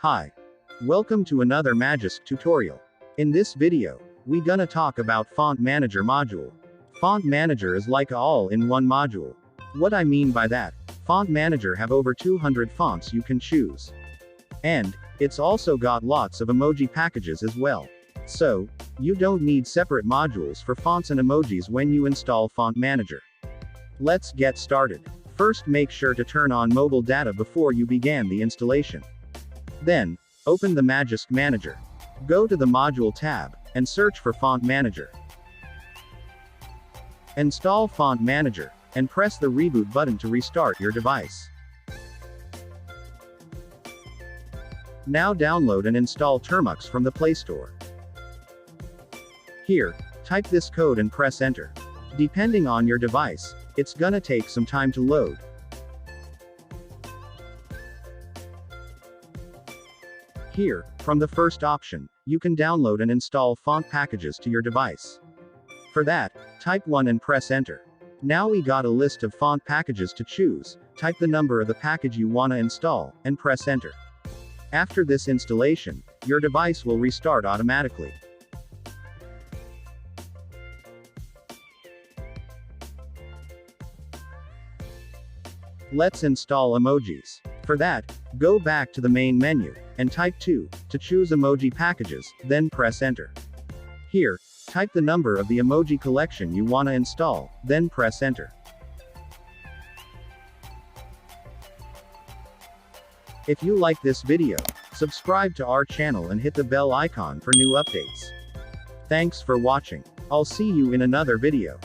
Hi. Welcome to another Magisk tutorial. In this video, we gonna talk about Font Manager module. Font Manager is like a all-in-one module. What I mean by that, Font Manager have over 200 fonts you can choose. And, it's also got lots of emoji packages as well. So, you don't need separate modules for fonts and emojis when you install Font Manager. Let's get started. First, make sure to turn on mobile data before you begin the installation. Then, open the Magisk Manager. Go to the Module tab, and search for Font Manager. Install Font Manager, and press the reboot button to restart your device. Now download and install Termux from the Play Store. Here, type this code and press enter. Depending on your device, it's gonna take some time to load. Here, from the first option, you can download and install font packages to your device. For that, type 1 and press enter. Now we got a list of font packages to choose, type the number of the package you wanna install, and press enter. After this installation, your device will restart automatically. Let's install emojis. For that, go back to the main menu, and type 2, to choose emoji packages, then press enter. Here, type the number of the emoji collection you wanna install, then press enter. If you like this video, subscribe to our channel and hit the bell icon for new updates. Thanks for watching. I'll see you in another video.